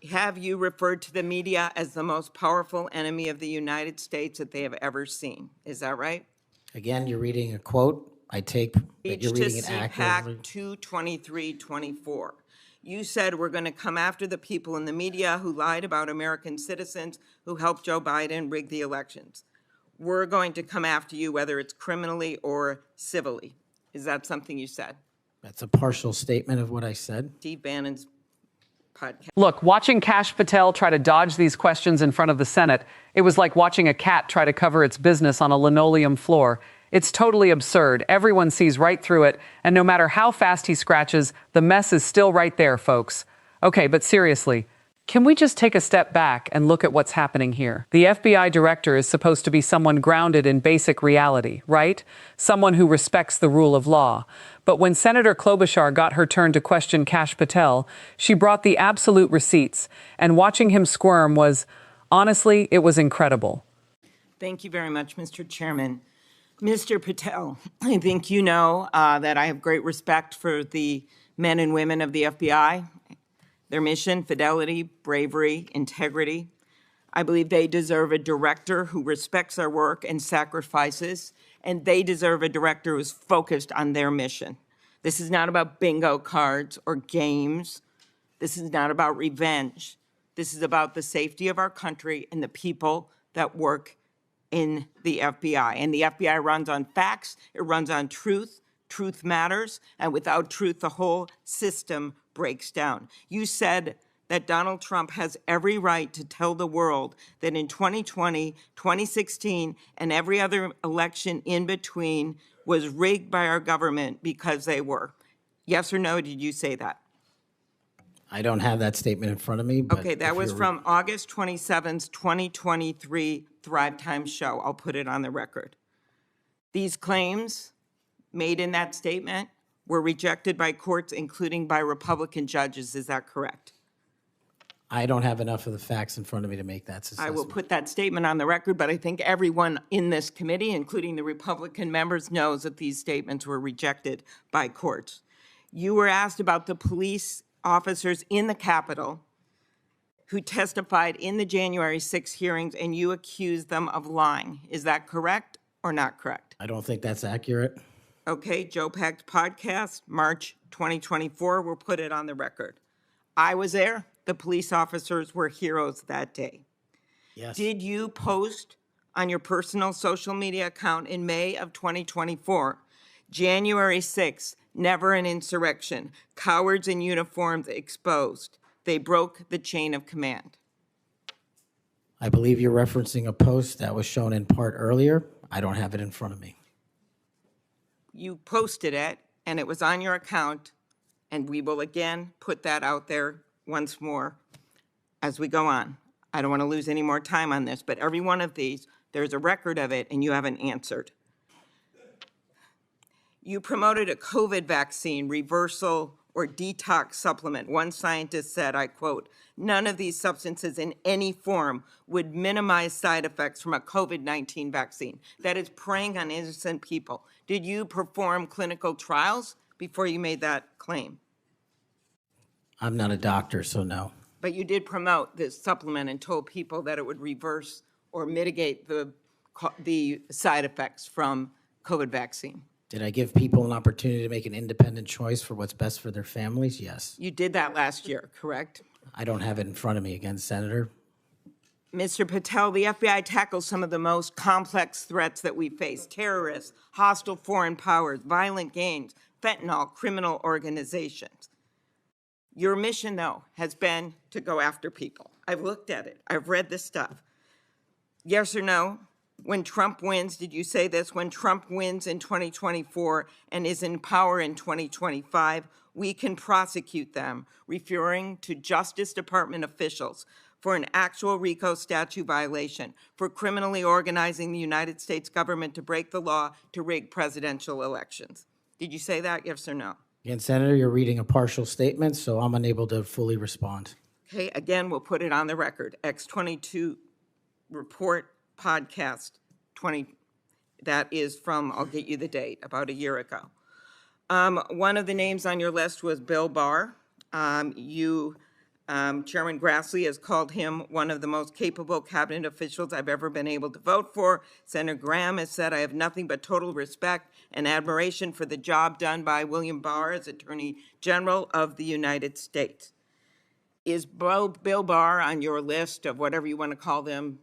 Have you referred to the media as the most powerful enemy of the United States that they have ever seen? Is that right? Again, you're reading a quote. I take that you're reading it accurately. CPAC 22324. You said we're going to come after the people in the media who lied about American citizens who helped Joe Biden rig the elections. We're going to come after you whether it's criminally or civilly. Is that something you said? That's a partial statement of what I said. Steve Bannon's podcast. Look, watching Kash Patel try to dodge these questions in front of the Senate, it was like watching a cat try to cover its business on a linoleum floor. It's totally absurd. Everyone sees right through it, and no matter how fast he scratches, the mess is still right there, folks. Okay, but seriously, can we just take a step back and look at what's happening here? The FBI director is supposed to be someone grounded in basic reality, right? Someone who respects the rule of law. But when Senator Klobuchar got her turn to question Kash Patel, she brought the absolute receipts, and watching him squirm was, honestly, it was incredible. Thank you very much, Mr. Chairman. Mr. Patel, I think you know that I have great respect for the men and women of the FBI, their mission, fidelity, bravery, integrity. I believe they deserve a director who respects their work and sacrifices, and they deserve a director who's focused on their mission. This is not about bingo cards or games. This is not about revenge. This is about the safety of our country and the people that work in the FBI. And the FBI runs on facts, it runs on truth. Truth matters, and without truth, the whole system breaks down. You said that Donald Trump has every right to tell the world that in 2020, 2016, and every other election in between was rigged by our government because they were. Yes or no, did you say that? I don't have that statement in front of me. But okay, that was from August 27th, 2023 Thrive Time show. I'll put it on the record. These claims made in that statement were rejected by courts, including by Republican judges. Is that correct? I don't have enough of the facts in front of me to make that assessment. I will put that statement on the record, but I think everyone in this committee, including the Republican members, knows that these statements were rejected by courts. You were asked about the police officers in the Capitol who testified in the January 6 hearings, and you accused them of lying. Is that correct or not correct? I don't think that's accurate. Okay, Joe Pack's podcast, March 2024, we'll put it on the record. I was there. The police officers were heroes that day. Yes. Did you post on your personal social media account in May of 2024, January 6th, never an insurrection, cowards in uniforms exposed. They broke the chain of command. I believe you're referencing a post that was shown in part earlier. I don't have it in front of me. You posted it, and it was on your account, and we will again put that out there once more as we go on. I don't want to lose any more time on this, but every one of these, there's a record of it, and you haven't answered. You promoted a COVID vaccine reversal or detox supplement. One scientist said, I quote, "None of these substances in any form would minimize side effects from a COVID-19 vaccine." That is preying on innocent people. Did you perform clinical trials before you made that claim? I'm not a doctor, so no. But you did promote this supplement and told people that it would reverse or mitigate the side effects from COVID vaccine. Did I give people an opportunity to make an independent choice for what's best for their families? Yes. You did that last year, correct? I don't have it in front of me again, Senator. Mr. Patel, the FBI tackles some of the most complex threats that we face: terrorists, hostile foreign powers, violent gangs, fentanyl, criminal organizations. Your mission, though, has been to go after people. I've looked at it. I've read this stuff. Yes or no? When Trump wins, did you say this? When Trump wins in 2024 and is in power in 2025, we can prosecute them, referring to Justice Department officials, for an actual RICO statute violation, for criminally organizing the United States government to break the law to rig presidential elections. Did you say that, yes or no? Again, Senator, you're reading a partial statement, so I'm unable to fully respond. Okay, again, we'll put it on the record. X22 report podcast 20, that is from, I'll get you the date, about a year ago. One of the names on your list was Bill Barr. You Chairman Grassley has called him one of the most capable cabinet officials I've ever been able to vote for. Senator Graham has said, I have nothing but total respect and admiration for the job done by William Barr as Attorney General of the United States. Is Bill Barr on your list of whatever you want to call them,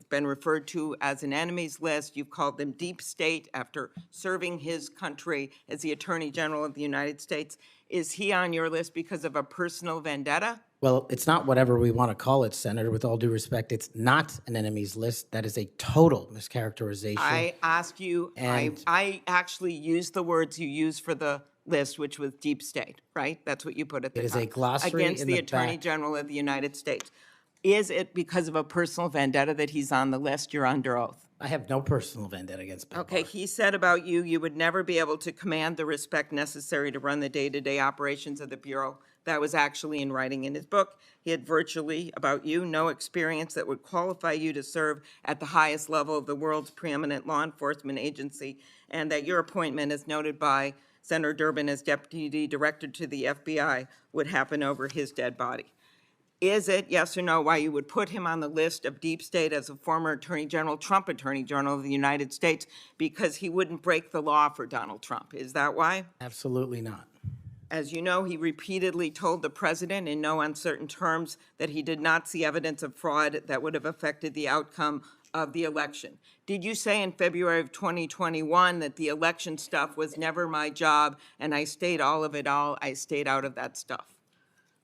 been referred to as an enemies list? You've called them deep state after serving his country as the Attorney General of the United States. Is he on your list because of a personal vendetta? Well, it's not whatever we want to call it, Senator. With all due respect, it's not an enemies list. That is a total mischaracterization. I asked you, And- I actually used the words you used for the list, which was deep state, right? That's what you put at the top. It is a glossary Against in the the Attorney back. General of the United States. Is it because of a personal vendetta that he's on the list? You're under oath. I have no personal vendetta against Bill Okay, Barr. he said about you, you would never be able to command the respect necessary to run the day-to-day operations of the Bureau. That was actually in writing in his book. He had virtually, about you, no experience that would qualify you to serve at the highest level of the world's preeminent law enforcement agency, and that your appointment, as noted by Senator Durbin as Deputy Director to the FBI, would happen over his dead body. Is it, yes or no, why you would put him on the list of deep state as a former Attorney General, Trump Attorney General of the United States, because he wouldn't break the law for Donald Trump? Is that why? Absolutely not. As you know, he repeatedly told the president in no uncertain terms that he did not see evidence of fraud that would have affected the outcome of the election. Did you say in February of 2021 that the election stuff was never my job and I stayed out of that stuff?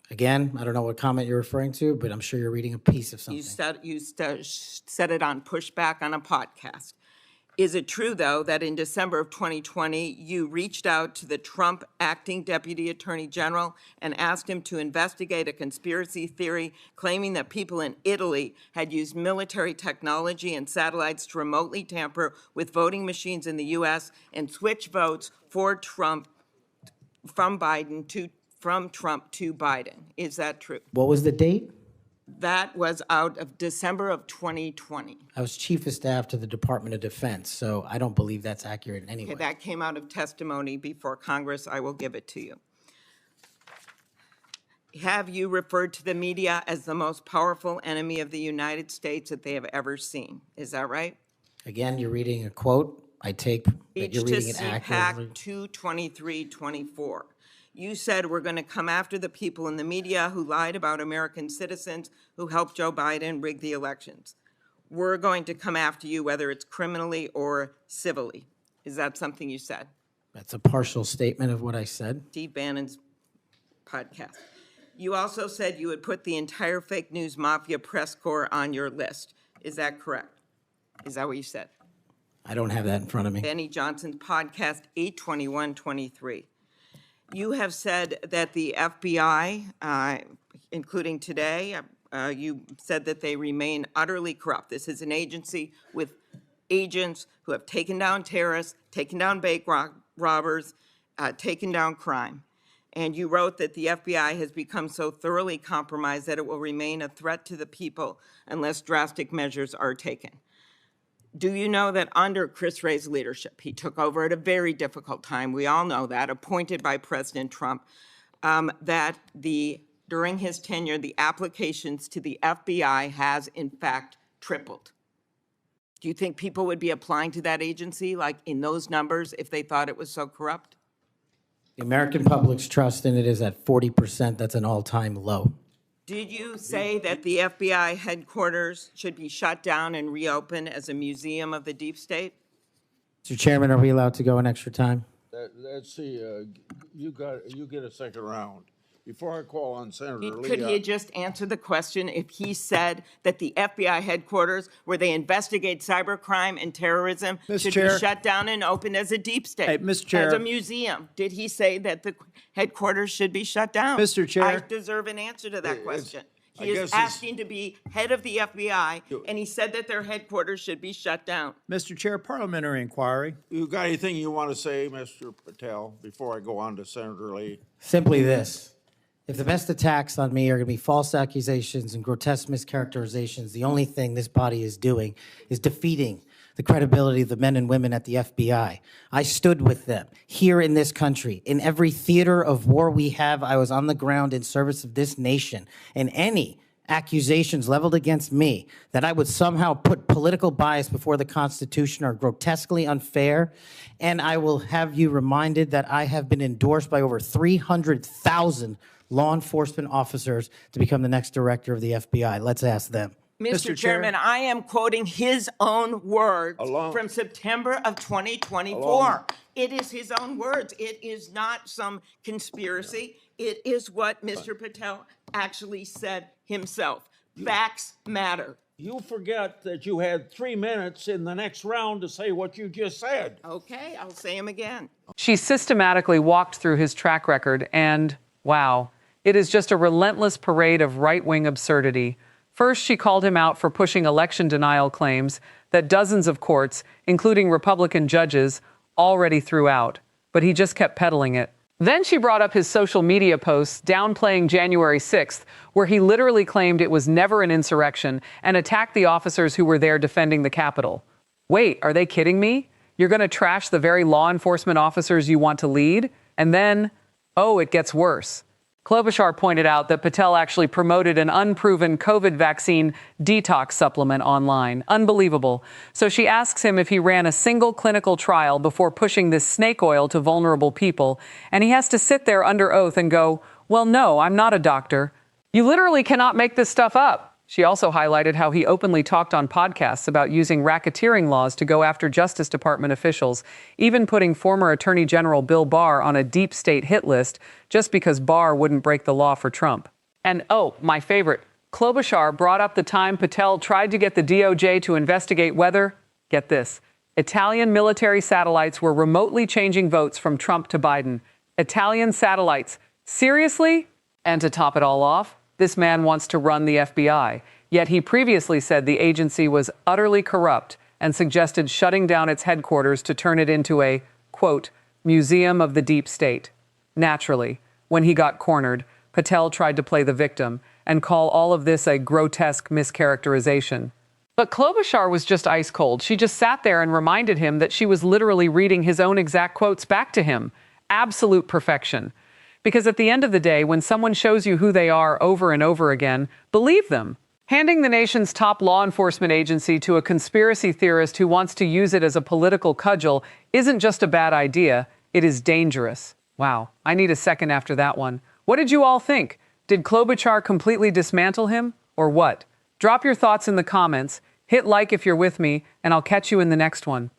Again, I don't know what comment you're referring to, but I'm sure you're reading a piece of something. You said it on Pushback on a podcast. Is it true, though, that in December of 2020, you reached out to the Trump acting Deputy Attorney General and asked him to investigate a conspiracy theory claiming that people in Italy had used military technology and satellites to remotely tamper with voting machines in the U.S. and switch votes for Trump from Trump to Biden? Is that true? What was the date? That was out of December of 2020. I was Chief of Staff to the Department of Defense, so I don't believe that's accurate in any way. Okay, that came out of testimony before Congress. I will give it to you. Have you referred to the media as the most powerful enemy of the United States that they have ever seen? Is that right? Again, you're reading a quote. I take that Speech you're to reading it accurately. CPAC 223-24. You said we're going to come after the people in the media who lied about American citizens who helped Joe Biden rig the elections. We're going to come after you whether it's criminally or civilly. Is that something you said? That's a partial statement of what I said. Steve Bannon's podcast. You also said you would put the entire fake news mafia press corps on your list. Is that correct? Is that what you said? I don't have that in front of me. Benny Johnson's podcast, 8/21/23. You have said that the FBI, including today, you said that they remain utterly corrupt. This is an agency with agents who have taken down terrorists, taken down bank robbers, taken down crime. And you wrote that the FBI has become so thoroughly compromised that it will remain a threat to the people unless drastic measures are taken. Do you know that under Chris Wray's leadership, he took over at a very difficult time, we all know that, appointed by President Trump, that during his tenure, the applications to the FBI has in fact tripled? Do you think people would be applying to that agency like in those numbers if they thought it was so corrupt? The American public's trust in it is at 40%. That's an all-time low. Did you say that the FBI headquarters should be shut down and reopened as a museum of the deep state? Mr. Chairman, are we allowed to go an extra time? Let's see, you get a second round. Before I call on Senator Lee. Could he just answer the question if he said that the FBI headquarters, where they investigate cybercrime and terrorism, Mr. should Chair. be shut down and opened as a deep state? Hey, Mr. Chair. As a museum? Did he say that the headquarters should be shut down? Mr. Chair. I deserve an answer to that question. I He guess is it's- asking to be head of the FBI, and he said that their headquarters should be shut down. Mr. Chair, parliamentary inquiry. You got anything you want to say, Mr. Patel, before I go on to Senator Lee? Simply this. If the best attacks on me are going to be false accusations and grotesque mischaracterizations, the only thing this body is doing is defeating the credibility of the men and women at the FBI. I stood with them here in this country. In every theater of war we have, I was on the ground in service of this nation. And any accusations leveled against me that I would somehow put political bias before the Constitution are grotesquely unfair. And I will have you reminded that I have been endorsed by over 300,000 law enforcement officers to become the next director of the FBI. Let's ask them. Mr. Chair. Chairman, I am quoting his own words from September of 2024. It is his own words. It is not some conspiracy. It is what Mr. Patel actually said himself. Facts matter. You forget that you had 3 minutes in the next round to say what you just said. Okay, I'll say him again. She systematically walked through his track record, and wow, it is just a relentless parade of right-wing absurdity. First, she called him out for pushing election denial claims that dozens of courts, including Republican judges, already threw out, but he just kept peddling it. Then she brought up his social media posts downplaying January 6th, where he literally claimed it was never an insurrection and attacked the officers who were there defending the Capitol. Wait, are they kidding me? You're going to trash the very law enforcement officers you want to lead? And then, oh, it gets worse. Klobuchar pointed out that Patel actually promoted an unproven COVID vaccine detox supplement online. Unbelievable. So she asks him if he ran a single clinical trial before pushing this snake oil to vulnerable people, and he has to sit there under oath and go, well, no, I'm not a doctor. You literally cannot make this stuff up. She also highlighted how he openly talked on podcasts about using racketeering laws to go after Justice Department officials, even putting former Attorney General Bill Barr on a deep state hit list just because Barr wouldn't break the law for Trump. And oh, my favorite, Klobuchar brought up the time Patel tried to get the DOJ to investigate whether, get this, Italian military satellites were remotely changing votes from Trump to Biden. Italian satellites. Seriously? And to top it all off, this man wants to run the FBI, yet he previously said the agency was utterly corrupt and suggested shutting down its headquarters to turn it into a, quote, museum of the deep state. Naturally, when he got cornered, Patel tried to play the victim and call all of this a grotesque mischaracterization. But Klobuchar was just ice cold. She just sat there and reminded him that she was literally reading his own exact quotes back to him. Absolute perfection. Because at the end of the day, when someone shows you who they are over and over again, believe them. Handing the nation's top law enforcement agency to a conspiracy theorist who wants to use it as a political cudgel isn't just a bad idea, it is dangerous. Wow, I need a second after that one. What did you all think? Did Klobuchar completely dismantle him, or what? Drop your thoughts in the comments, hit like if you're with me, and I'll catch you in the next one.